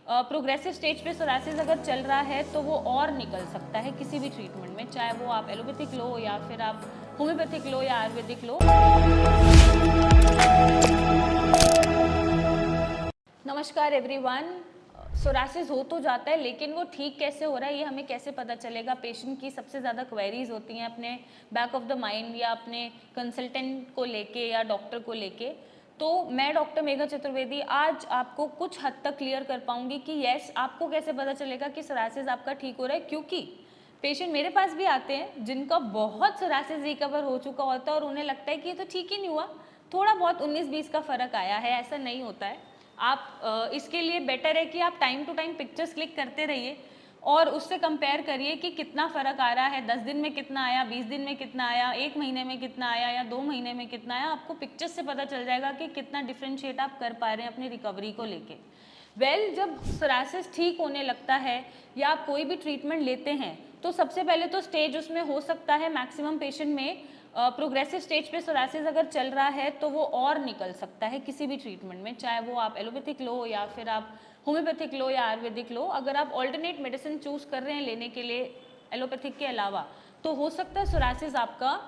Progressive stage पे psoriasis अगर चल रहा है तो वो और निकल सकता है किसी भी ट्रीटमेंट में, चाहे वो आप एलोपैथिक लो या फिर आप होम्योपैथिक लो या आयुर्वेदिक लो। नमस्कार एवरीवन। सोरासिस हो तो जाता है, लेकिन वो ठीक कैसे हो रहा है ये हमें कैसे पता चलेगा? पेशेंट की सबसे ज़्यादा क्वेरीज होती हैं अपने बैक ऑफ द माइंड या अपने कंसल्टेंट को लेके या डॉक्टर को लेके। तो मैं डॉक्टर मेघा चतुर्वेदी आज आपको कुछ हद तक क्लियर कर पाऊंगी कि यस, आपको कैसे पता चलेगा कि सोरासिस आपका ठीक हो रहा है। क्योंकि पेशेंट मेरे पास भी आते हैं जिनका बहुत सोरासिस रिकवर हो चुका होता है और उन्हें लगता है कि ये तो ठीक ही नहीं हुआ, थोड़ा बहुत 19-20 का फ़र्क आया है। ऐसा नहीं होता है। आप इसके लिए बेटर है कि आप time to time pictures click करते रहिए और उससे कंपेयर करिए कि कितना फ़र्क आ रहा है। 10 दिन में कितना आया, 20 दिन में कितना आया, 1 महीने में कितना आया या 2 महीने में कितना आया। आपको पिक्चर्स से पता चल जाएगा कि कितना डिफ्रेंशिएट आप कर पा रहे हैं अपनी रिकवरी को लेके। जब सोरासिस ठीक होने लगता है या आप कोई भी ट्रीटमेंट लेते हैं तो सबसे पहले तो स्टेज उसमें हो सकता है मैक्सिमम पेशेंट में प्रोग्रेसिव स्टेज पे सोरासिस अगर चल रहा है तो वो और निकल सकता है किसी भी ट्रीटमेंट में, चाहे वो आप एलोपैथिक लो या फिर आप होम्योपैथिक लो या आयुर्वेदिक लो। अगर आप ऑल्टरनेट मेडिसिन चूज कर रहे हैं लेने के लिए एलोपैथिक के अलावा, तो हो सकता है सोरासिस आपका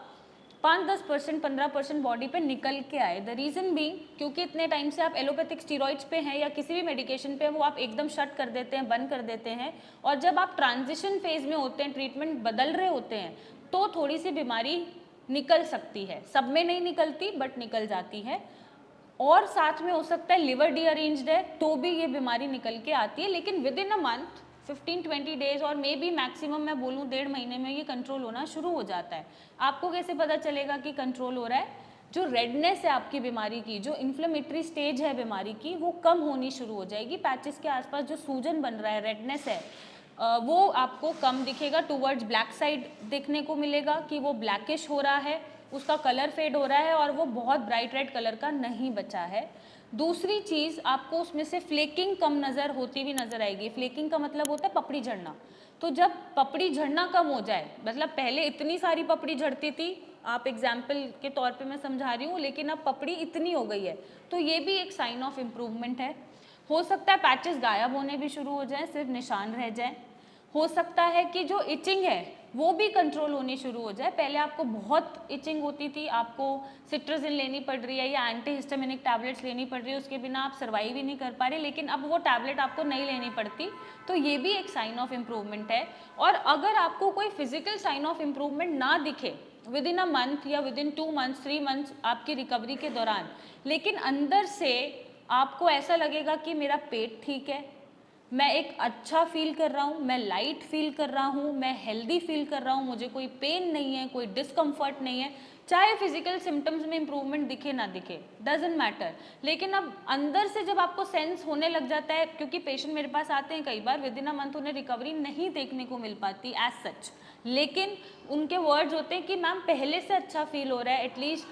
5-10%, 15% बॉडी पे निकल के आए। द रीज़न भी क्योंकि इतने टाइम से आप एलोपैथिक स्टीरॉइड्स पे हैं या किसी भी मेडिकेशन पे, वो आप एकदम शट कर देते हैं, बंद कर देते हैं। और जब आप ट्रांजिशन फेज में होते हैं, ट्रीटमेंट बदल रहे होते हैं, तो थोड़ी सी बीमारी निकल सकती है। सब में नहीं निकलती बट निकल जाती है। और साथ में हो सकता है लिवर डीअरेंज्ड है तो भी ये बीमारी निकल के आती है, लेकिन with in a month 15-20 days और मे बी मैक्सिमम मैं बोलूँ 1.5 महीने में ये कंट्रोल होना शुरू हो जाता है। आपको कैसे पता चलेगा कि कंट्रोल हो रहा है? जो रेडनेस है आपकी बीमारी की, जो इन्फ्लेमेटरी स्टेज है बीमारी की, वो कम होनी शुरू हो जाएगी। पैचेस के आसपास जो सूजन बन रहा है, रेडनेस है, वो आपको कम दिखेगा, टूवर्ड्स ब्लैक साइड देखने को मिलेगा कि वो ब्लैकिश हो रहा है, उसका कलर फेड हो रहा है और वो बहुत ब्राइट रेड कलर का नहीं बचा है। दूसरी चीज़, आपको उसमें से फ्लेकिंग कम नज़र होती हुई नज़र आएगी। फ्लेकिंग का मतलब होता है पपड़ी झड़ना। तो जब पपड़ी झड़ना कम हो जाए, मतलब पहले इतनी सारी पपड़ी झड़ती थी, आप एग्जाम्पल के तौर पे मैं समझा रही हूँ, लेकिन अब पपड़ी इतनी हो गई है, तो ये भी एक साइन ऑफ इम्प्रूवमेंट है। हो सकता है पैचेस गायब होने भी शुरू हो जाएं, सिर्फ निशान रह जाएं। हो सकता है कि जो इचिंग है वो भी कंट्रोल होनी शुरू हो जाए। पहले आपको बहुत इचिंग होती थी, आपको सिट्राजिन लेनी पड़ रही है या एंटी हिस्टामिनिक टैबलेट्स लेनी पड़ रही है, उसके बिना आप सर्वाइव ही नहीं कर पा रहे, लेकिन अब वो टैबलेट आपको नहीं लेनी पड़ती, तो ये भी एक साइन ऑफ इम्प्रूवमेंट है। और अगर आपको कोई फिजिकल साइन ऑफ इम्प्रूवमेंट ना दिखे विद इन अ मंथ या विद इन 2 मंथ्स 3 मंथ्स आपकी रिकवरी के दौरान, लेकिन अंदर से आपको ऐसा लगेगा कि मेरा पेट ठीक है, मैं एक अच्छा फील कर रहा हूँ, मैं लाइट फील कर रहा हूँ, मैं हेल्दी फील कर रहा हूँ, मुझे कोई पेन नहीं है, कोई डिस्कम्फर्ट नहीं है, चाहे फिजिकल सिम्टम्स में इम्प्रूवमेंट दिखे ना दिखे, डजेंट मैटर। लेकिन अब अंदर से जब आपको सेंस होने लग जाता है, क्योंकि पेशेंट मेरे पास आते हैं कई बार, विद इन अ मंथ उन्हें रिकवरी नहीं देखने को मिल पाती एज सच, लेकिन उनके वर्ड्स होते हैं कि मैम पहले से अच्छा फील हो रहा है, एटलीस्ट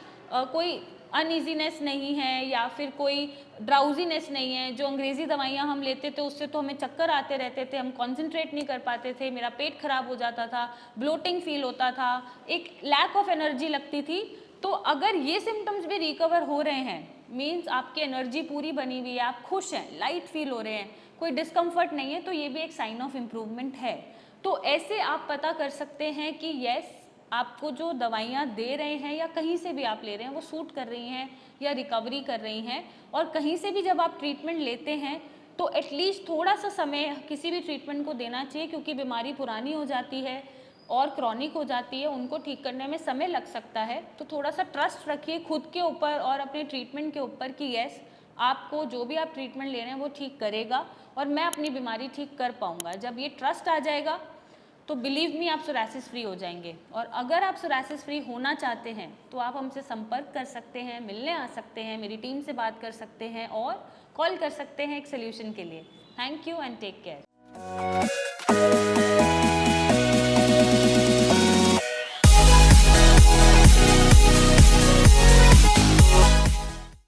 कोई अनईजीनेस नहीं है या फिर कोई ड्राउजीनेस नहीं है। जो अंग्रेज़ी दवाइयाँ हम लेते थे उससे तो हमें चक्कर आते रहते थे, हम कॉन्सेंट्रेट नहीं कर पाते थे, मेरा पेट खराब हो जाता था, ब्लोटिंग फील होता था, एक लैक ऑफ एनर्जी लगती थी। तो अगर ये सिम्टम्स भी रिकवर हो रहे हैं, मीन्स आपकी एनर्जी पूरी बनी हुई है, आप खुश हैं, लाइट फील हो रहे हैं, कोई डिस्कम्फर्ट नहीं है, तो ये भी एक साइन ऑफ इम्प्रूवमेंट है। तो ऐसे आप पता कर सकते हैं कि यस, आपको जो दवाइयाँ दे रहे हैं या कहीं से भी आप ले रहे हैं वो सूट कर रही हैं या रिकवरी कर रही हैं। और कहीं से भी जब आप ट्रीटमेंट लेते हैं तो एटलीस्ट थोड़ा सा समय किसी भी ट्रीटमेंट को देना चाहिए, क्योंकि बीमारी पुरानी हो जाती है और क्रॉनिक हो जाती है, उनको ठीक करने में समय लग सकता है। तो थोड़ा सा ट्रस्ट रखिए खुद के ऊपर और अपने ट्रीटमेंट के ऊपर कि यस, आपको जो भी आप ट्रीटमेंट ले रहे हैं वो ठीक करेगा और मैं अपनी बीमारी ठीक कर पाऊँगा। जब ये ट्रस्ट आ जाएगा तो बिलीव मी, आप सोरासिस फ्री हो जाएंगे। और अगर आप सोरासिस फ्री होना चाहते हैं तो आप हमसे संपर्क कर सकते हैं, मिलने आ सकते हैं, मेरी टीम से बात कर सकते हैं और कॉल कर सकते हैं एक सोल्यूशन के लिए। Thank you and take care.